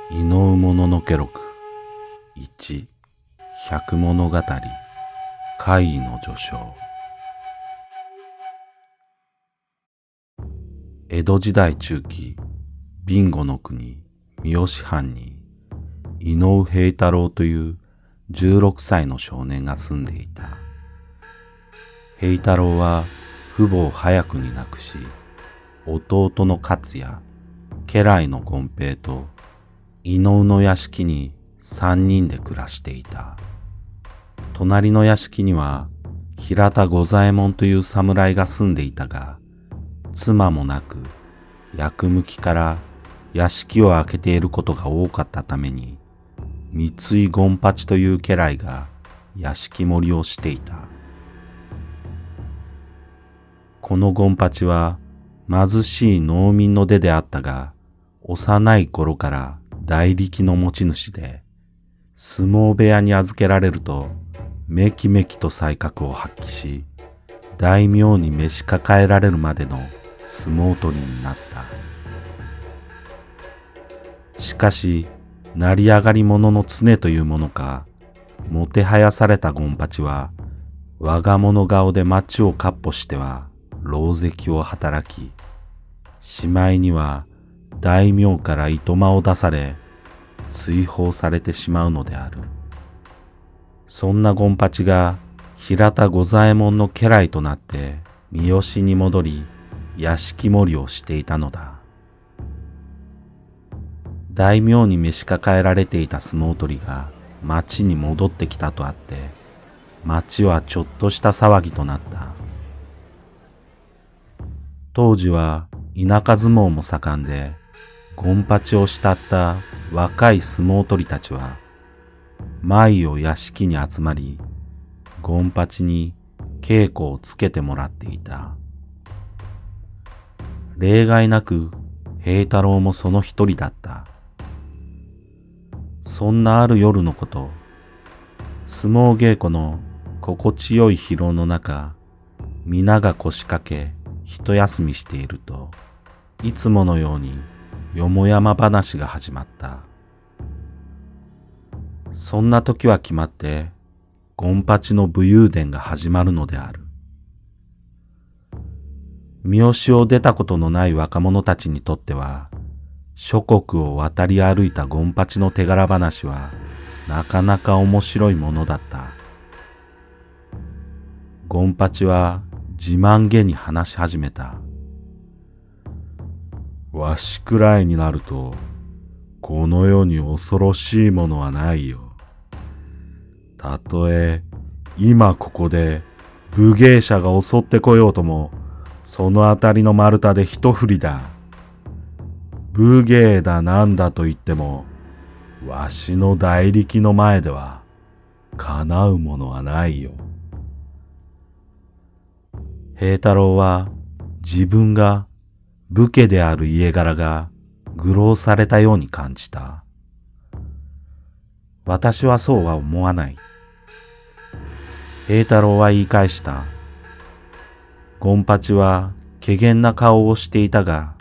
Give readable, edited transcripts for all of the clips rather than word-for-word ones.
伊能物のけ録1百物語怪異の序章。江戸時代中期、備後の国三好藩に伊能平太郎という16歳の少年が住んでいた。平太郎は父母を早くに亡くし、弟の勝也、家来の権平と伊能の屋敷に3人で暮らしていた。隣の屋敷には平田五左衛門という侍が住んでいたが、妻もなく役向きから屋敷を空けていることが多かったために、三井権八という家来が屋敷守りをしていた。この権八は貧しい農民の出であったが、幼い頃から大力の持ち主で、相撲部屋に預けられるとめきめきと才覚を発揮し、大名に召し抱えられるまでの相撲取りになった。しかし成り上がり者の常というものか、もてはやされた権八は我が物顔で町を闊歩しては狼藉を働き、しまいには大名からいとまを出され追放されてしまうのである。そんな権八が平田五左衛門の家来となって三好に戻り屋敷守りをしていたのだ。大名に召し抱えられていた相撲取りが町に戻ってきたとあって、町はちょっとした騒ぎとなった。当時は田舎相撲も盛んで、権八を慕った若い相撲取りたちは毎夜屋敷に集まり、権八に稽古をつけてもらっていた。例外なく平太郎もその一人だった。そんなある夜のこと、相撲稽古の心地よい疲労の中、皆が腰掛け一休みしていると、いつものようによもやま話が始まった。そんな時は決まって権八の武勇伝が始まるのである。三好を出たことのない若者たちにとっては、諸国を渡り歩いた権八の手柄話はなかなか面白いものだった。権八は自慢げに話し始めた。わしくらいになると、この世に恐ろしいものはないよ。たとえ今ここで武芸者が襲ってこようとも、そのあたりの丸太で一振りだ。武芸だなんだと言っても、わしの大力の前では叶うものはないよ。平太郎は自分が武家である家柄が愚弄されたように感じた。私はそうは思わない。平太郎は言い返した。権八は怪訝な顔をしていたが、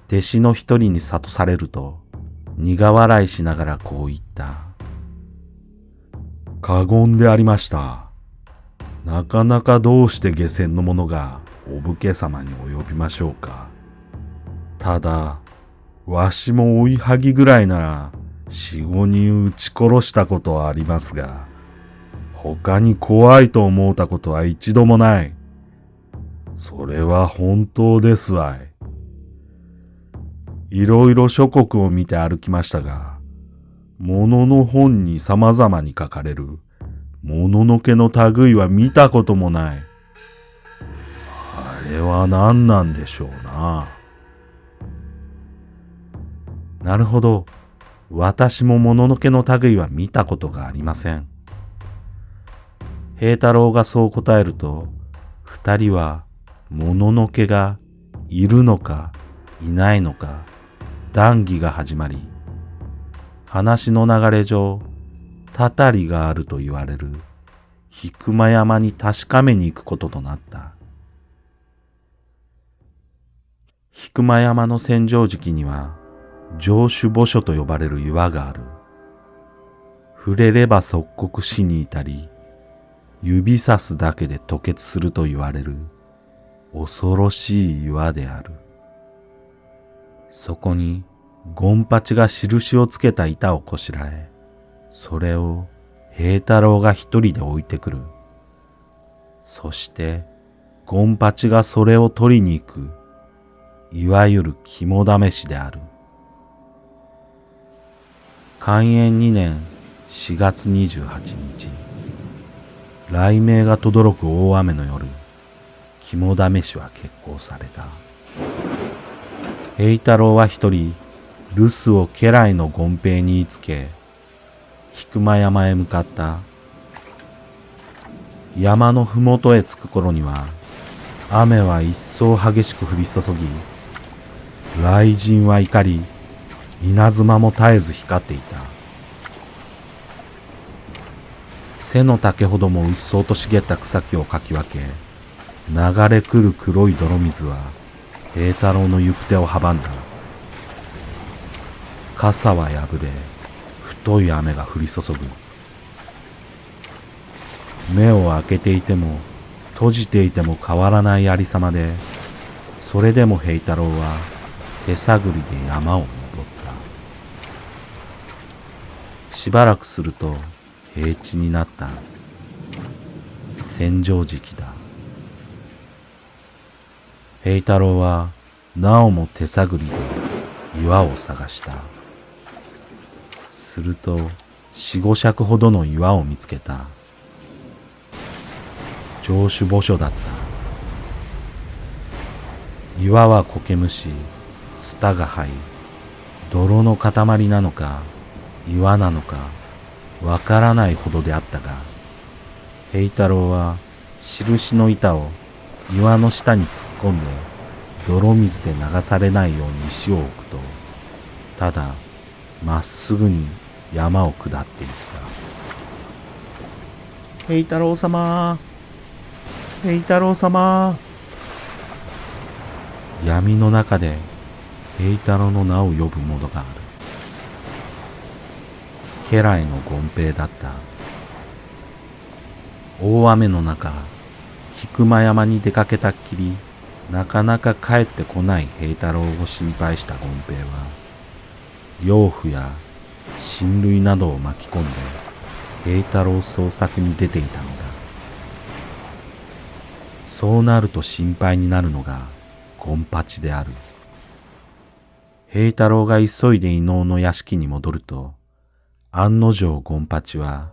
弟子の一人に諭されると苦笑いしながらこう言った。過言でありました。なかなかどうして下賤の者がお武家様にお呼びましょうか。ただ、わしも追いはぎぐらいなら4、5人撃ち殺したことはありますが、他に怖いと思うたことは一度もない。それは本当ですわい。いろいろ諸国を見て歩きましたが、ものの本に様々に書かれるもののけの類は見たこともない。あれは何なんでしょうな。なるほど。私ももののけの類は見たことがありません。平太郎がそう答えると、二人はもののけがいるのかいないのか談義が始まり、話の流れ上、たたりがあると言われる引間山に確かめに行くこととなった。引間山の千畳敷には上首墓所と呼ばれる岩がある。触れれば即刻死に至り、指さすだけで吐血すると言われる恐ろしい岩である。そこにゴンパチが印をつけた板をこしらえ、それを平太郎が一人で置いてくる。そしてゴンパチがそれを取りに行く、いわゆる肝試しである。寛延2年4月28日、雷鳴が轟く大雨の夜、肝試しは決行された。平太郎は一人、留守を家来の権平に言いつけ、引間山へ向かった。山のふもとへ着く頃には、雨は一層激しく降り注ぎ、雷神は怒り、稲妻も絶えず光っていた。背の丈ほどもうっそうと茂った草木をかき分け、流れ来る黒い泥水は平太郎の行く手を阻んだ。傘は破れ、太い雨が降り注ぐ。目を開けていても閉じていても変わらないありさまで、それでも平太郎は手探りで山を登った。しばらくすると平地になった。千畳敷だ。平太郎はなおも手探りで岩を探した。すると4、5尺ほどの岩を見つけた。上首墓所だった。岩は苔むし、ツタが這い、泥の塊なのか岩なのかわからないほどであったが、平太郎は印の板を岩の下に突っ込んで泥水で流されないように石を置くと、ただまっすぐに山を下っていった。平太郎様、平太郎様。闇の中で平太郎の名を呼ぶものがある。家来の権平だった。大雨の中、引間山に出かけたっきり、なかなか帰ってこない平太郎を心配した権平は、養父や親類などを巻き込んで平太郎捜索に出ていたのだ。そうなると心配になるのが権八である。平太郎が急いで伊能の屋敷に戻ると、案の定権八は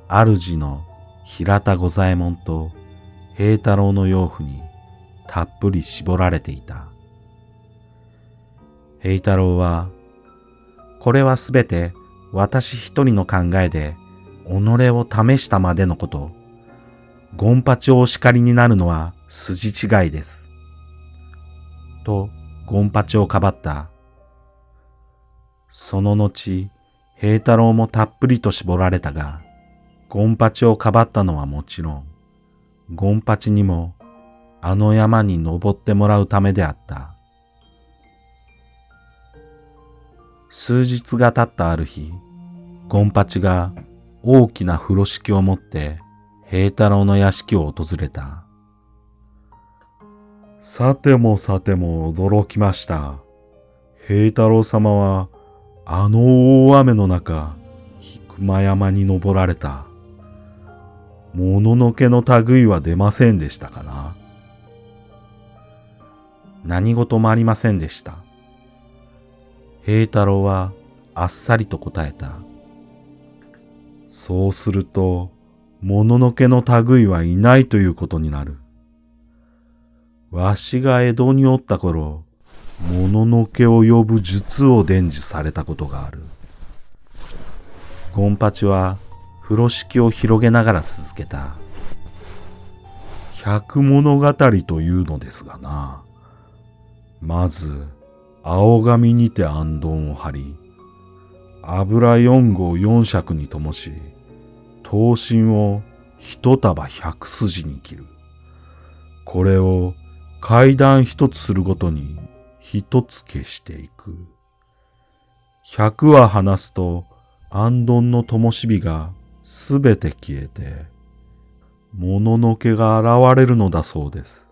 主の平田五左衛門と平太郎の養父にたっぷり絞られていた。平太郎は、これはすべて私一人の考えで己を試したまでのこと。権八をお叱りになるのは筋違いです。と権八をかばった。その後、平太郎もたっぷりと絞られたが、権八をかばったのはもちろん、権八にもあの山に登ってもらうためであった。数日が経ったある日、権八が大きな風呂敷を持って平太郎の屋敷を訪れた。さてもさても驚きました。平太郎様はあの大雨の中、引間山に登られた。もののけの類は出ませんでしたかな。何事もありませんでした。平太郎はあっさりと答えた。そうすると、もののけの類はいないということになる。わしが江戸におった頃、もののけを呼ぶ術を伝授されたことがある。権八は風呂敷を広げながら続けた。百物語というのですがな。まず、青紙にて行灯を張り、油4合4尺に灯し、刀身を一束100筋に切る。これを階段一つするごとに一つ消していく。100羽離すと、あんどんの灯火がすべて消えて、もののけが現れるのだそうです。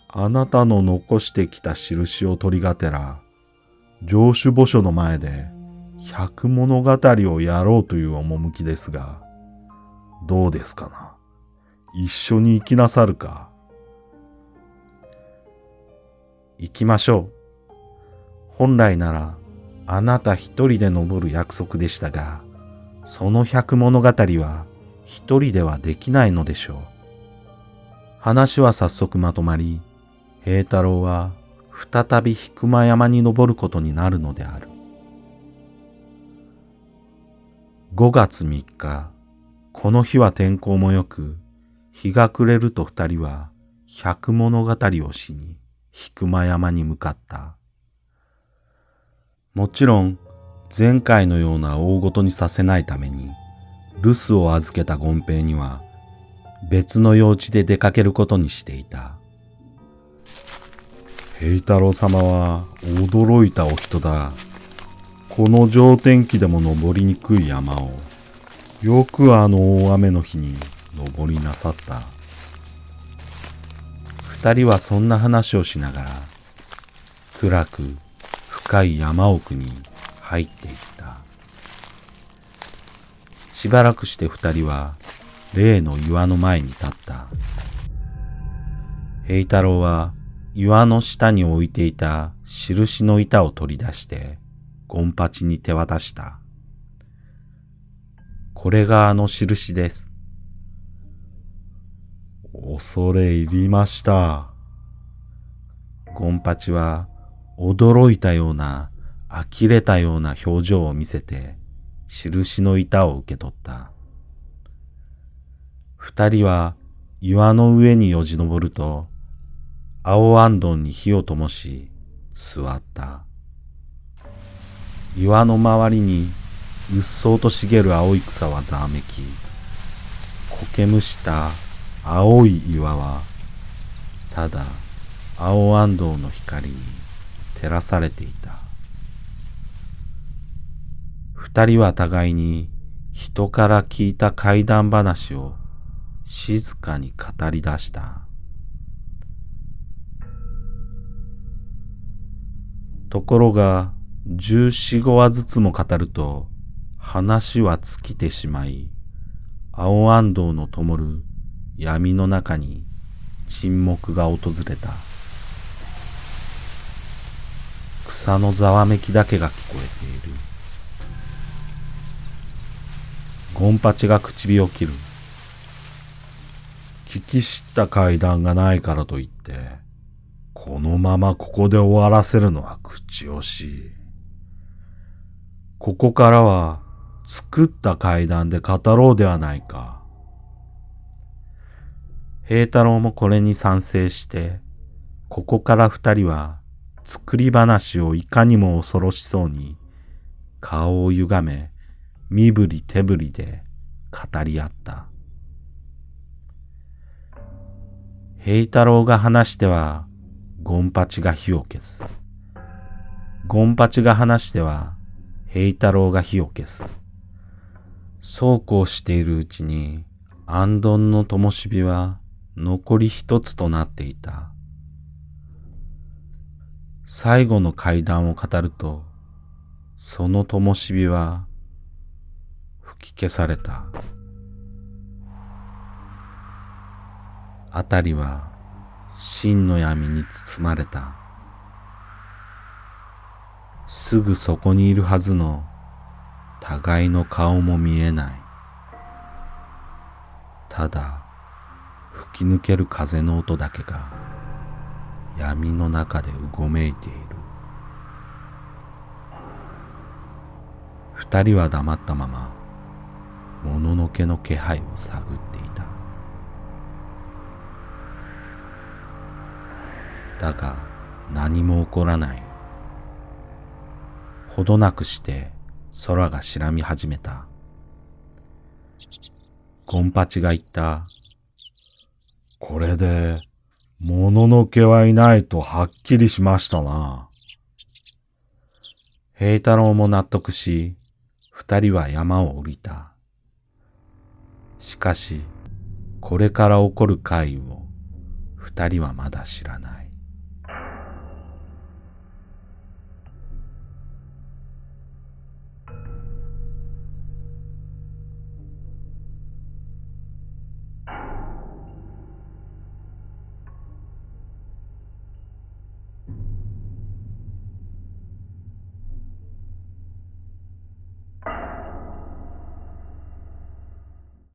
あなたの残してきた印を取りがてら、城主墓所の前で百物語をやろうという趣ですが、どうですかな。一緒に行きなさるか。行きましょう。本来ならあなた一人で登る約束でしたが、その百物語は一人ではできないのでしょう。話は早速まとまり、平太郎は再び引間山に登ることになるのである。5月3日、この日は天候もよく、日が暮れると二人は百物語をしに引間山に向かった。もちろん前回のような大ごとにさせないために、留守を預けた権平には別の用事で出かけることにしていた。平太郎様は驚いたお人だ。この上天気でも登りにくい山を、よくあの大雨の日に登りなさった。二人はそんな話をしながら、暗く深い山奥に入っていった。しばらくして二人は例の岩の前に立った。平太郎は岩の下に置いていた印の板を取り出して権八に手渡した。これがあの印です。恐れ入りました。権八は驚いたような、呆れたような表情を見せて、印の板を受け取った。二人は岩の上によじ登ると、青あんどんに火を灯し、座った。岩の周りにうっそうと茂る青い草はざわめき、苔むした青い岩は、ただ青あんどんの光に照らされていた。二人は互いに人から聞いた怪談話を静かに語り出した。ところが14、5話ずつも語ると話は尽きてしまい、青あんどうの灯る闇の中に沈黙が訪れた。草のざわめきだけが聞こえている。権八が唇を切る。聞き知った怪談がないからといって、このままここで終わらせるのは口惜しい。ここからは作った怪談で語ろうではないか。平太郎もこれに賛成して、ここから二人は作り話をいかにも恐ろしそうに顔を歪め、身振り手振りで語り合った。平太郎が話しては権八が火を消す。権八が話しては平太郎が火を消す。そうこうしているうちに、あんどんの灯火は残り一つとなっていた。最後の怪談を語ると、その灯火は吹き消された。あたりは真の闇に包まれた。すぐそこにいるはずの互いの顔も見えない。ただ吹き抜ける風の音だけが闇の中でうごめいている。二人は黙ったままもののけの気配を探っていた。だが何も起こらない。ほどなくして空が白み始めた。権八が言った。これでもののけはいないとはっきりしましたな。平太郎も納得し、二人は山を降りた。しかし、これから起こる怪異を二人はまだ知らない。